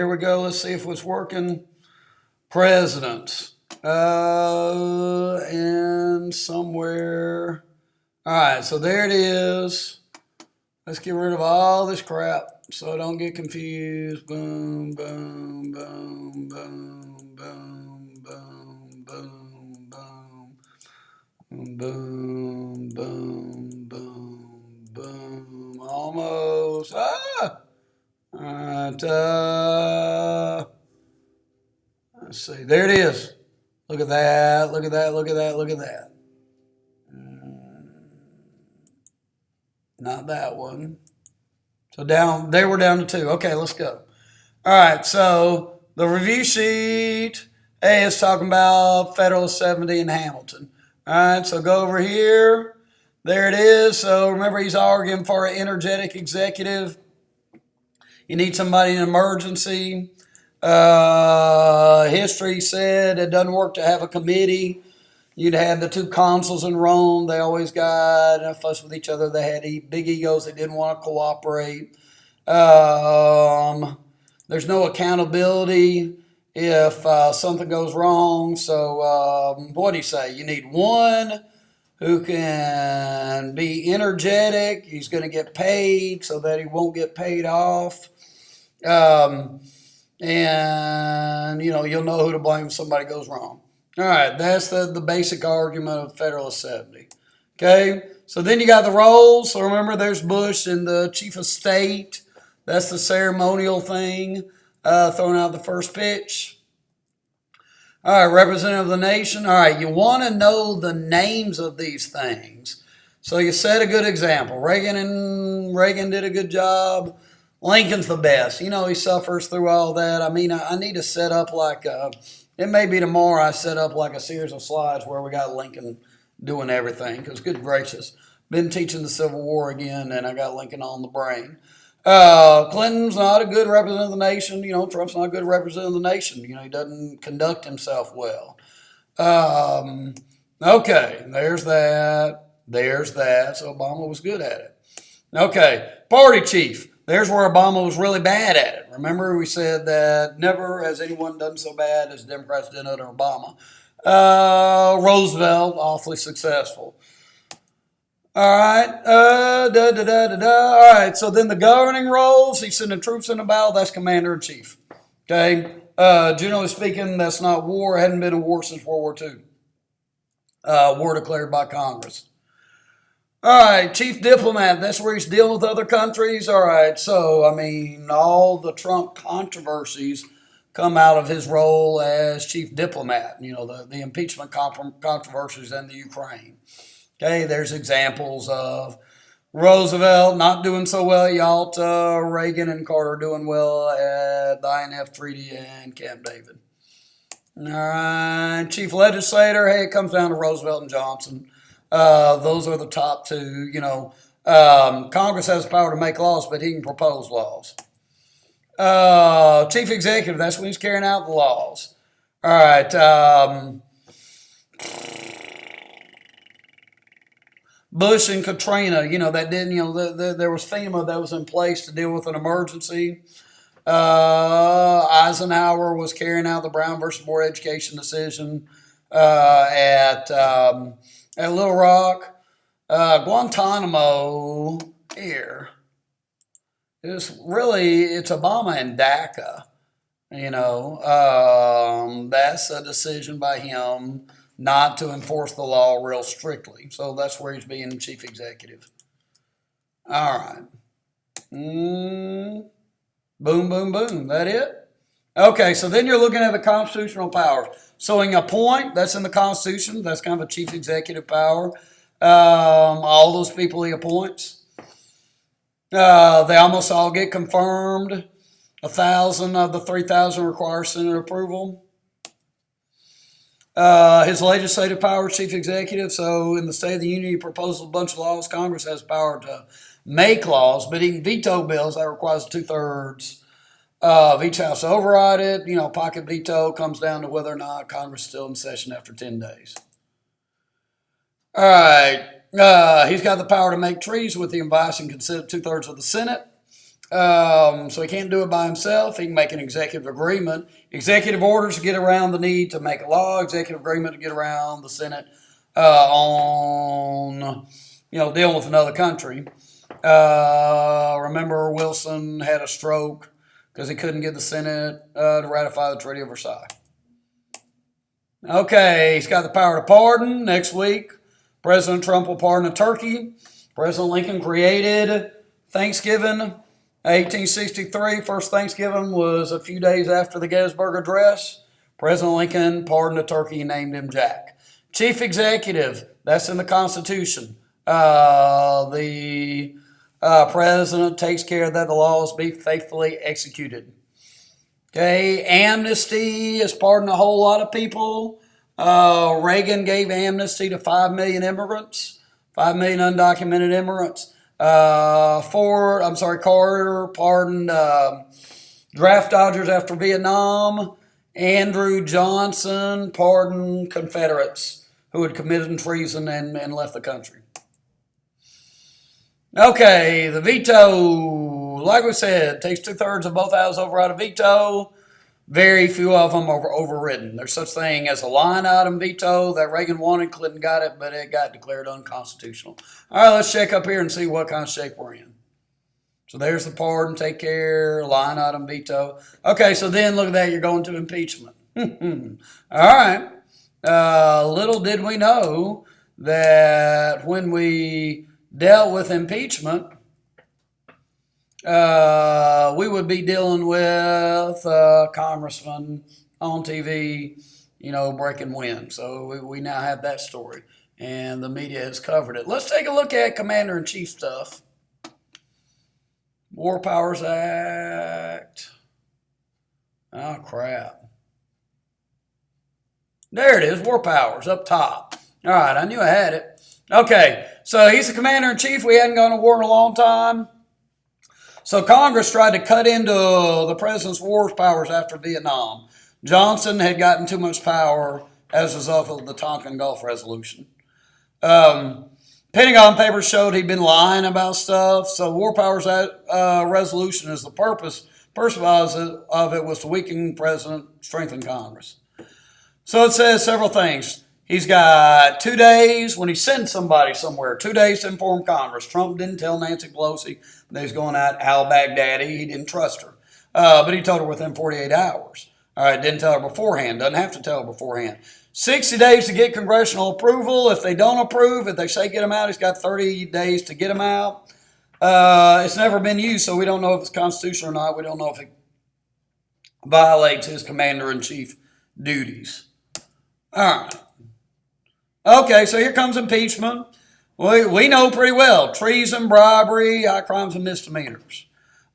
Here we go. Let's see if it's working. Presidents. And somewhere. All right, so there it is. Let's get rid of all this crap so I don't get confused. Boom, boom, boom, boom, boom, boom, boom, boom, boom, boom, boom, boom. Almost. Ah! All right. Let's see. There it is. Look at that. Look at that. Look at that. Look at that. Not that one. So down there, we're down to two. Okay, let's go. All right. So the review sheet A is talking about Federalist 70 in Hamilton. All right. So go over here. There it is. So remember, he's arguing for an energetic executive. You need somebody in emergency. History said it doesn't work to have a committee. You'd have the two consuls in Rome. They always got in a fuss with each other. They had big egos. They didn't want to cooperate. There's no accountability if something goes wrong. So what do you say? You need one who can be energetic. He's going to get paid so that he won't get paid off. And, you'll know who to blame if somebody goes wrong. All right, that's the basic argument of Federalist 70. Okay, so then you got the roles. So remember, there's Bush and the chief of state. That's the ceremonial thing, throwing out the first pitch. All right, representative of the nation. All right, you want to know the names of these things. So you set a good example. Reagan did a good job. Lincoln's the best. He suffers through all that. I mean, I need to set up it may be tomorrow I set up like a series of slides where we got Lincoln doing everything. Because good gracious, been teaching the Civil War again and I got Lincoln on the brain. Clinton's not a good representative of the nation. Trump's not a good representative of the nation. He doesn't conduct himself well. Okay, there's that. There's that. So Obama was good at it. Okay, party chief. There's where Obama was really bad at it. Remember, we said that never has anyone done so bad as Democrats did under Obama. Roosevelt, awfully successful. All right. All right. So then the governing roles, he's sending troops in the battle. That's commander-in-chief. Okay. Generally speaking, that's not war. It hadn't been a war since World War II. War declared by Congress. All right, chief diplomat, that's where he's dealing with other countries. All right, so, all the Trump controversies come out of his role as chief diplomat, the impeachment controversies in the Ukraine. Okay, there's examples of Roosevelt not doing so well at Yalta, Reagan and Carter doing well at the INF Treaty and Camp David. All right, chief legislator, hey, it comes down to Roosevelt and Johnson. Those are the top two. Congress has the power to make laws, but he can propose laws. Chief executive, that's when he's carrying out the laws. All right. Bush and Katrina, that didn't, there was FEMA that was in place to deal with an emergency. Eisenhower was carrying out the Brown versus Board education decision at Little Rock. Guantanamo here. It's Obama and DACA. That's a decision by him not to enforce the law real strictly. So that's where he's being chief executive. All right. Boom, boom, boom. That it? Okay, so then you're looking at the constitutional powers. So in appoint, that's in the Constitution. That's kind of a chief executive power. All those people he appoints. They almost all get confirmed. 1,000 of the 3,000 require Senate approval. His legislative power, chief executive. So in the State of the Union, he proposes a bunch of laws. Congress has power to make laws, but he can veto bills. That requires 2/3 of each house to override it. Pocket veto comes down to whether or not Congress is still in session after 10 days. All right. He's got the power to make treaties with the advice and consent of 2/3 of the Senate. So he can't do it by himself. He can make an executive agreement. Executive orders to get around the need to make a law. Executive agreement to get around the Senate on, dealing with another country. Remember Wilson had a stroke because he couldn't get the Senate to ratify the Treaty of Versailles. Okay, he's got the power to pardon. Next week, President Trump will pardon a turkey. President Lincoln created Thanksgiving. 1863, first Thanksgiving was a few days after the Gettysburg Address. President Lincoln pardoned a turkey and named him Jack. Chief Executive, that's in the Constitution. The President takes care that the laws be faithfully executed. Okay, amnesty is pardoning a whole lot of people. Reagan gave amnesty to 5 million immigrants, 5 million undocumented immigrants. Carter pardoned draft dodgers after Vietnam. Andrew Johnson pardoned Confederates who had committed treason and left the country. Okay, the veto, like we said, takes 2/3 of both houses override a veto. Very few of them are overridden. There's such thing as a line item veto that Reagan wanted. Clinton got it, but it got declared unconstitutional. All right, let's check up here and see what kind of shape we're in. So there's the pardon, take care, line item veto. Okay, so then look at that. You're going to impeachment. All right. Little did we know that when we dealt with impeachment, we would be dealing with congressman on TV, breaking wind. So we now have that story, and the media has covered it. Let's take a look at Commander-in-Chief stuff. War Powers Act. Oh, crap. There it is, War Powers, up top. All right, I knew I had it. Okay, so he's the Commander-in-Chief. We hadn't gone to war in a long time. So Congress tried to cut into the president's war powers after Vietnam. Johnson had gotten too much power as a result of the Tonkin Gulf Resolution. Pentagon papers showed he'd been lying about stuff. So War Powers Resolution is the purpose of it was to weaken the president, strengthen Congress. So it says several things. He's got 2 days when he sends somebody somewhere, 2 days to inform Congress. Trump didn't tell Nancy Pelosi that he's going out al-Baghdadi. He didn't trust her. But he told her within 48 hours. All right, didn't tell her beforehand. Doesn't have to tell her beforehand. 60 days to get congressional approval. If they don't approve, if they say get him out, he's got 30 days to get him out. It's never been used, so we don't know if it's constitutional or not. We don't know if it violates his commander-in-chief duties. All right. Okay, so here comes impeachment. We know pretty well treason, bribery, high crimes, and misdemeanors.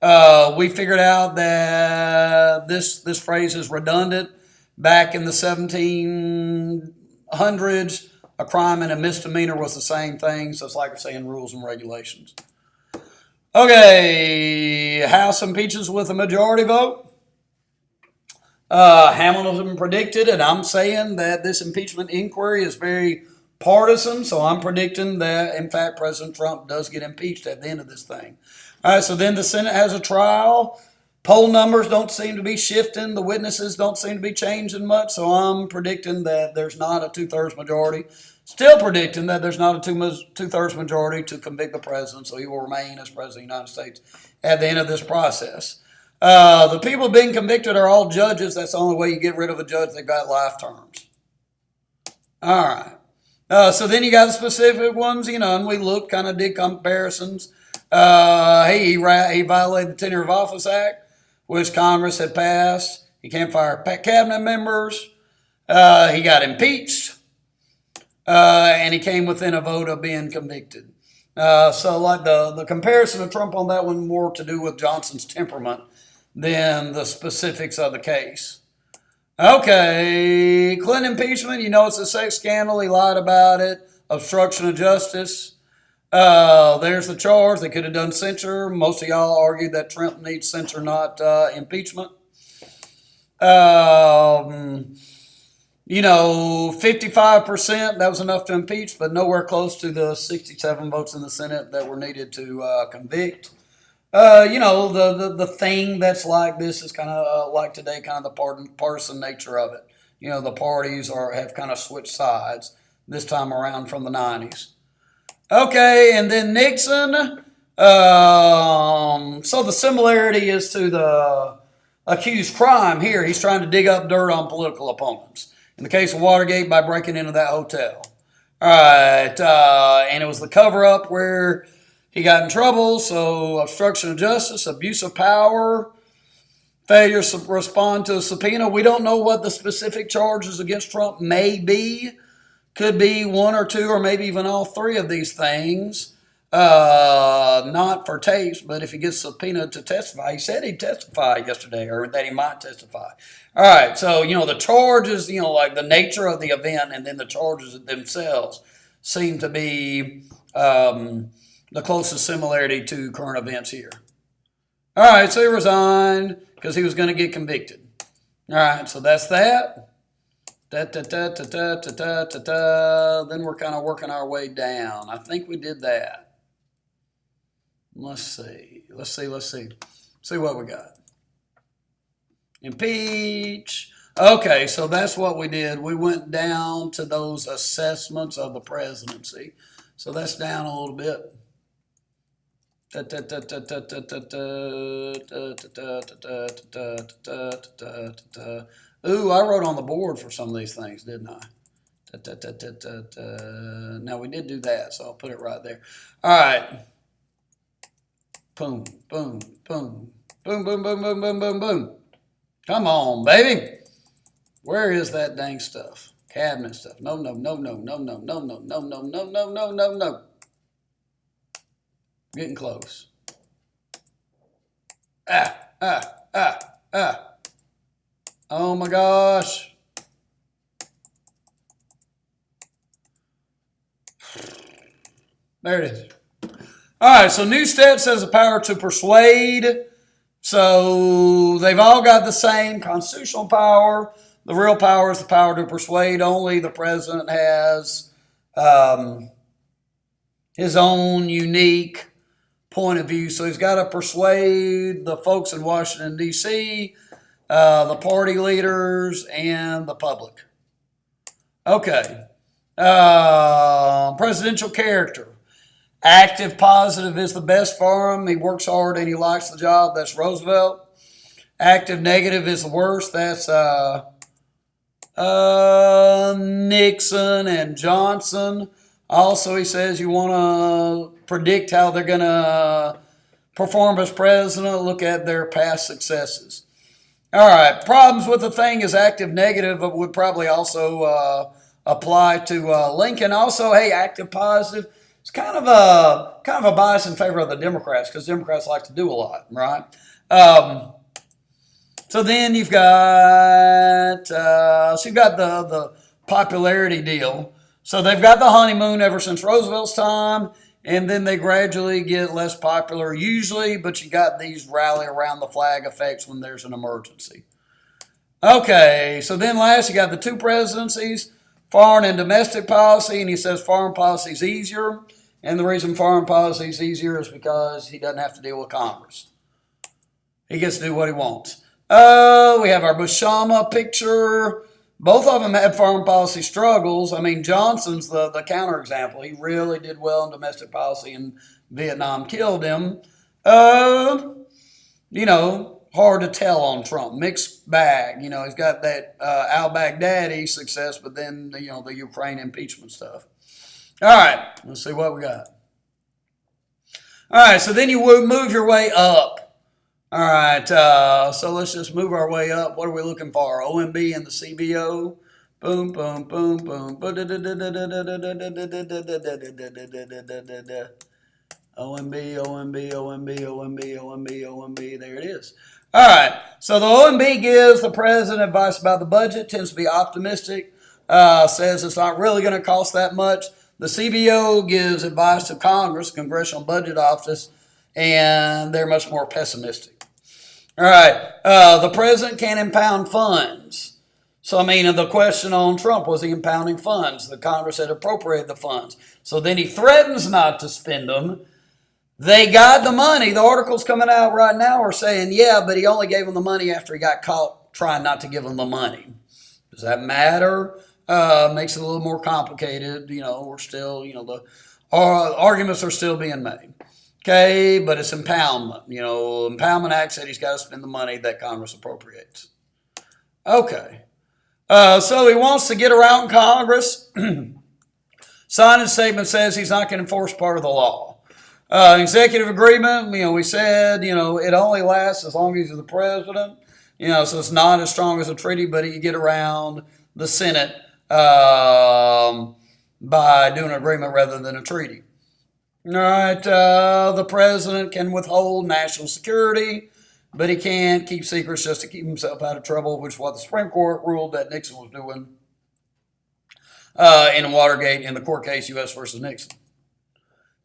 We figured out that this phrase is redundant. Back in the 1700s, a crime and a misdemeanor was the same thing, so it's like saying rules and regulations. Okay, House impeaches with a majority vote. Hamilton predicted, and I'm saying that this impeachment inquiry is very partisan, so I'm predicting that, in fact, President Trump does get impeached at the end of this thing. All right, so then the Senate has a trial. Poll numbers don't seem to be shifting. The witnesses don't seem to be changing much, so I'm predicting that there's not a 2/3 majority. Still predicting that there's not a 2/3 majority to convict the president, so he will remain as president of the United States at the end of this process. The people being convicted are all judges. That's the only way you get rid of a judge. They've got life terms. All right. So then you got the specific ones, and we looked, kind of did comparisons. He violated the Tenure of Office Act, which Congress had passed. He can't fire cabinet members. He got impeached. And he came within a vote of being convicted. So like the comparison of Trump on that one more to do with Johnson's temperament than the specifics of the case. Okay, Clinton impeachment, it's a sex scandal. He lied about it. Obstruction of justice. There's the charge. They could have done censure. Most of y'all argued that Trump needs censure, not impeachment. 55%, that was enough to impeach, but nowhere close to the 67 votes in the Senate that were needed to convict. the thing that's like this is kind of like today, kind of the partisan nature of it. The parties have kind of switched sides this time around from the 90s. Okay, and then Nixon. So the similarity is to the accused crime here. He's trying to dig up dirt on political opponents. In the case of Watergate, by breaking into that hotel. All right, and it was the cover-up where he got in trouble. So obstruction of justice, abuse of power, failure to respond to a subpoena. We don't know what the specific charges against Trump may be. Could be one or two or maybe even all three of these things. Not for tapes, but if he gets subpoenaed to testify, he said he'd testify yesterday, or that he might testify. All right, so, the charges, like the nature of the event and then the charges themselves seem to be the closest similarity to current events here. All right, so he resigned because he was going to get convicted. All right, so that's that. Then we're kind of working our way down. I think we did that. Let's see. See what we got. Impeach. Okay, so that's what we did. We went down to those assessments of the presidency. So that's down a little bit. Ooh, I wrote on the board for some of these things, didn't I? Now, we did do that, so I'll put it right there. All right. Boom, boom, boom. Boom, boom, boom, boom, boom, boom, boom. Come on, baby. Where is that dang stuff? Cabinet stuff. No. Getting close. Oh my gosh. There it is. All right, so Neustadt has the power to persuade. So they've all got the same constitutional power. The real power is the power to persuade. Only the president has his own unique point of view. So he's got to persuade the folks in Washington, D.C., the party leaders, and the public. Okay. Presidential character. Active positive is the best for him. He works hard and he likes the job. That's Roosevelt. Active negative is the worst. That's Nixon and Johnson. Also, he says you want to predict how they're going to perform as president. Look at their past successes. All right. Problems with the thing is active negative would probably also apply to Lincoln. Also, hey, active positive. It's kind of a bias in favor of the Democrats because Democrats like to do a lot, right? So then you've got the popularity deal. So they've got the honeymoon ever since Roosevelt's time, and then they gradually get less popular usually, but you got these rally around the flag effects when there's an emergency. Okay, so then last you got the two presidencies, foreign and domestic policy, and he says foreign policy is easier. And the reason foreign policy is easier is because he doesn't have to deal with Congress. He gets to do what he wants. We have our Bushama picture. Both of them had foreign policy struggles. I mean, Johnson's the counterexample. He really did well in domestic policy, and Vietnam killed him. Hard to tell on Trump. Mixed bag. He's got that al-Baghdadi success, but then, the Ukraine impeachment stuff. All right, let's see what we got. All right, so then you move your way up. All right, so let's just move our way up. What are we looking for? OMB and the CBO. Boom, boom, boom, boom. OMB. There it is. All right, so the OMB gives the president advice about the budget, tends to be optimistic, says it's not really going to cost that much. The CBO gives advice to Congress, Congressional Budget Office, and they're much more pessimistic. All right, the president can impound funds. So, the question on Trump, was he impounding funds? The Congress had appropriated the funds. So then he threatens not to spend them. They got the money. The articles coming out right now are saying, yeah, but he only gave them the money after he got caught trying not to give them the money. Does that matter? Makes it a little more complicated. We're still, the arguments are still being made. Okay, but it's impoundment. Impoundment Act said he's got to spend the money that Congress appropriates. Okay. So he wants to get around Congress. Signing statement says he's not going to enforce part of the law. Executive agreement, we said, it only lasts as long as he's the president. So it's not as strong as a treaty, but you get around the Senate by doing an agreement rather than a treaty. All right, the president can withhold national security, but he can't keep secrets just to keep himself out of trouble, which is what the Supreme Court ruled that Nixon was doing in Watergate in the court case U.S. versus Nixon.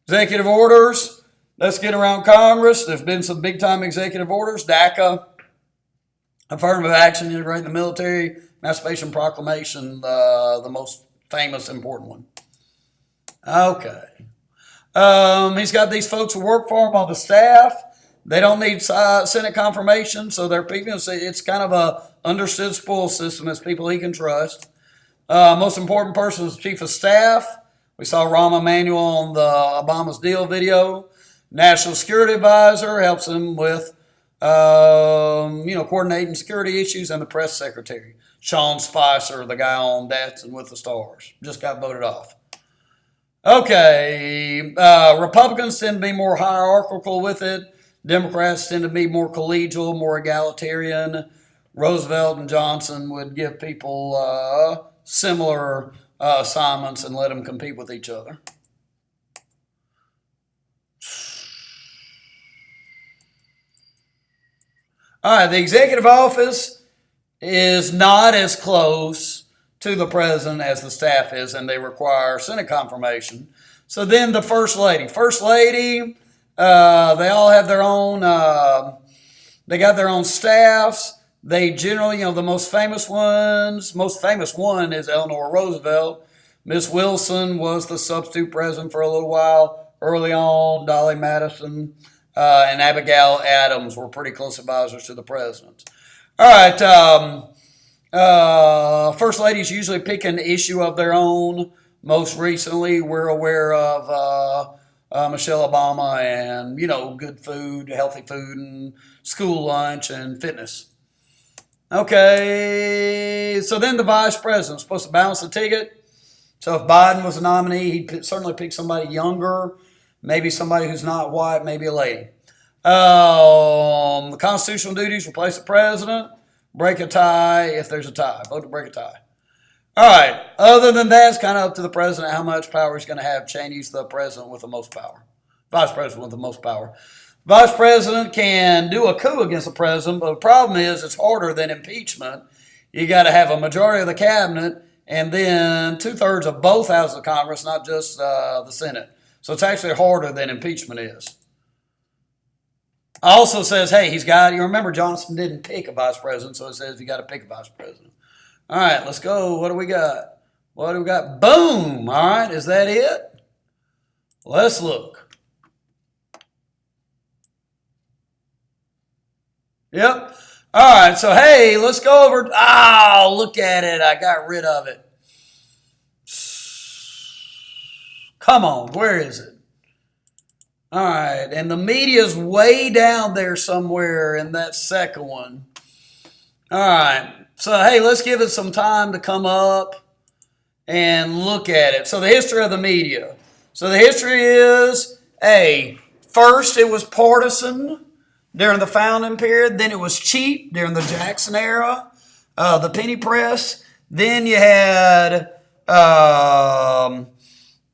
Executive orders. Let's get around Congress. There's been some big-time executive orders. DACA, affirmative action, integrating the military, Emancipation Proclamation, the most famous, important one. Okay. He's got these folks who work for him on the staff. They don't need Senate confirmation, so they're people. It's kind of a understood spoil system. It's people he can trust. Most important person is Chief of Staff. We saw Rahm Emanuel on the Obama's deal video. National Security Advisor helps him with, coordinating security issues, and the press secretary. Sean Spicer, the guy on Dancing with the Stars, just got voted off. Okay, Republicans tend to be more hierarchical with it. Democrats tend to be more collegial, more egalitarian. Roosevelt and Johnson would give people similar assignments and let them compete with each other. All right, the executive office is not as close to the president as the staff is, and they require Senate confirmation. So then the First Lady. First Lady, they all have their own, they got their own staffs. They generally, the most famous one is Eleanor Roosevelt. Miss Wilson was the substitute president for a little while. Early on, Dolly Madison and Abigail Adams were pretty close advisors to the president. All right, First Ladies usually pick an issue of their own. Most recently, we're aware of Michelle Obama and, good food, healthy food, and school lunch and fitness. Okay, so then the vice president's supposed to balance the ticket. So if Biden was a nominee, he'd certainly pick somebody younger, maybe somebody who's not white, maybe a lady. The constitutional duties: replace the president, break a tie if there's a tie, vote to break a tie. All right, other than that, it's kind of up to the president how much power he's going to have. Cheney's the president with the most power, vice president with the most power. Vice president can do a coup against the president, but the problem is it's harder than impeachment. You got to have a majority of the cabinet and then 2/3 of both houses of Congress, not just the Senate. So it's actually harder than impeachment is. Also says, hey, you remember Johnson didn't pick a vice president, so it says you got to pick a vice president. All right, let's go. What do we got? Boom. All right, is that it? Let's look. Yep. All right, so hey, let's go over. Oh, look at it. I got rid of it. Come on, where is it? All right, and the media's way down there somewhere in that second one. All right, so hey, let's give it some time to come up and look at it. So the history of the media. So the history is, first it was partisan during the founding period. Then it was cheap during the Jackson era, the penny press. Then you had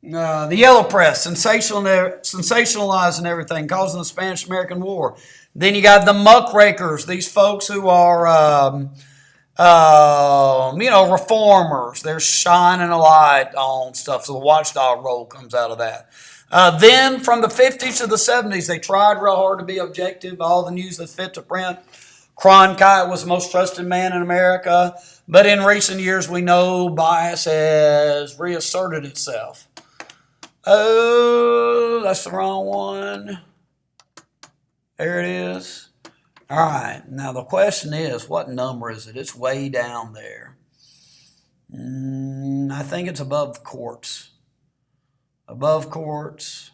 the yellow press, sensationalizing everything, causing the Spanish-American War. Then you got the muckrakers, these folks who are, reformers. They're shining a light on stuff. So the watchdog role comes out of that. Then from the 50s to the 70s, they tried real hard to be objective. All the news that fit to print. Cronkite was the most trusted man in America. But in recent years, we know bias has reasserted itself. Oh, that's the wrong one. There it is. All right. Now the question is, what number is it? It's way down there. I think it's above the courts. Above courts.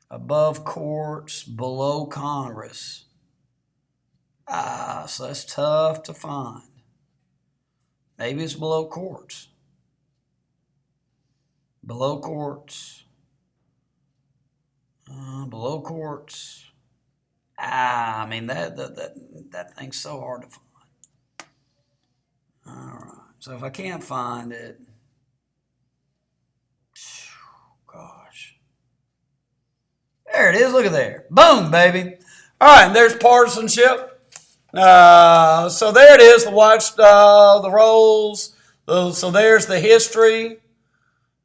Above courts. Below Congress. So that's tough to find. Maybe it's below courts. Below courts. Below courts. I mean, that thing's so hard to find. All right. So if I can't find it, gosh. There it is. Look at there. Boom, baby. All right. And there's partisanship. So there it is. The roles. So there's the history.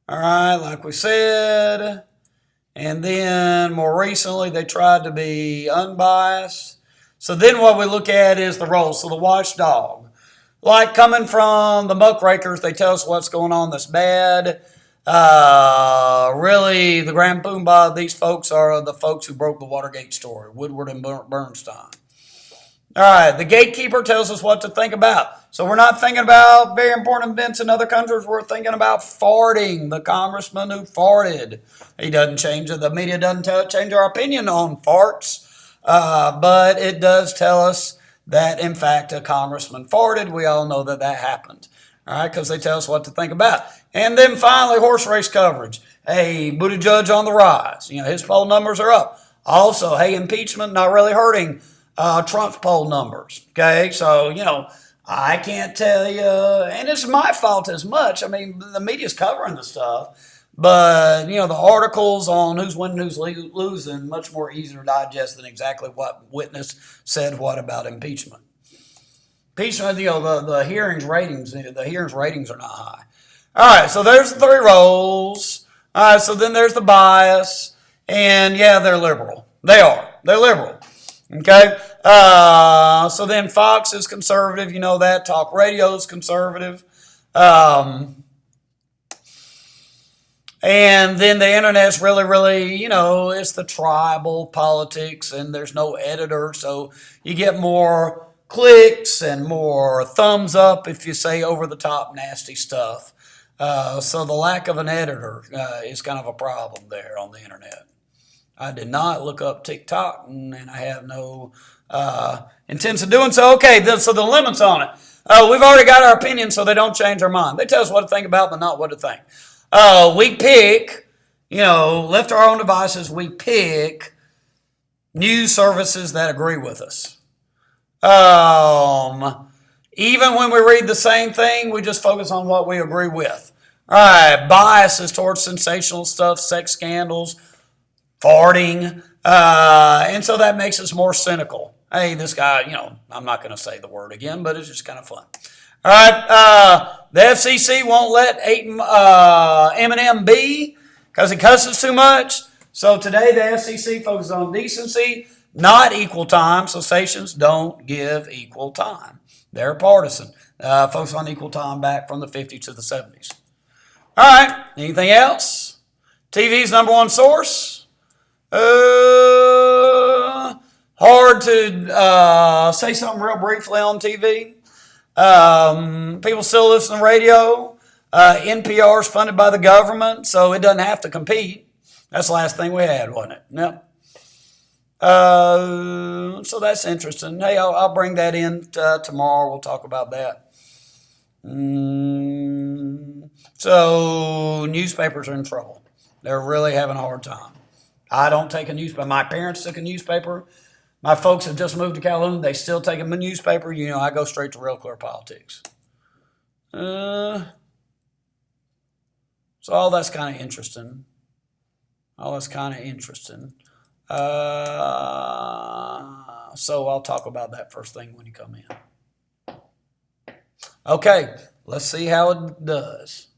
All right. Like we said. And then more recently, they tried to be unbiased. So then what we look at is the roles. So the watchdog. Like coming from the muckrakers, they tell us what's going on that's bad. Really, the grand poobah of these folks are the folks who broke the Watergate story, Woodward and Bernstein. All right, the gatekeeper tells us what to think about. So we're not thinking about very important events in other countries. We're thinking about farting, the congressman who farted. He doesn't change it. The media doesn't change our opinion on farts, but it does tell us that, in fact, a congressman farted. We all know that happened, all right, because they tell us what to think about. And then finally, horse race coverage. Hey, Buttigieg on the rise. His poll numbers are up. Also, hey, impeachment not really hurting Trump's poll numbers. Okay, so, I can't tell you, and it's my fault as much. I mean, the media's covering the stuff, but, the articles on who's winning, who's losing, much more easier to digest than exactly what witness said what about impeachment. Impeachment, the hearings ratings are not high. All right, so there's the three roles. All right, so then there's the bias, and yeah, they're liberal. They're liberal. Okay, so then Fox is conservative, that. Talk radio is conservative. And then the internet's really, really, it's the tribal politics, and there's no editor, so you get more clicks and more thumbs up if you say over-the-top nasty stuff. So the lack of an editor is kind of a problem there on the internet. I did not look up TikTok, and I have no intents of doing so. Okay, so the limits on it. We've already got our opinion, so they don't change our mind. They tell us what to think about, but not what to think. We pick, left to our own devices, we pick news services that agree with us. Even when we read the same thing, we just focus on what we agree with. All right, biases towards sensational stuff, sex scandals, farting, and so that makes us more cynical. Hey, this guy, I'm not going to say the word again, but it's just kind of fun. All right, the FCC won't let Eminem be because he cusses too much. So today the FCC focuses on decency, not equal time, so stations don't give equal time. They're partisan. Focus on equal time back from the 50s to the 70s. All right, anything else? TV's number one source. Hard to say something real briefly on TV. People still listen to radio. NPR is funded by the government, so it doesn't have to compete. That's the last thing we had, wasn't it? Yep. So that's interesting. Hey, I'll bring that in tomorrow. We'll talk about that. So newspapers are in trouble. They're really having a hard time. I don't take a newspaper. My parents took a newspaper. My folks have just moved to Calhoun. They still take a newspaper. I go straight to Real Clear Politics. So all that's kind of interesting. So I'll talk about that first thing when you come in. Okay, let's see how it does.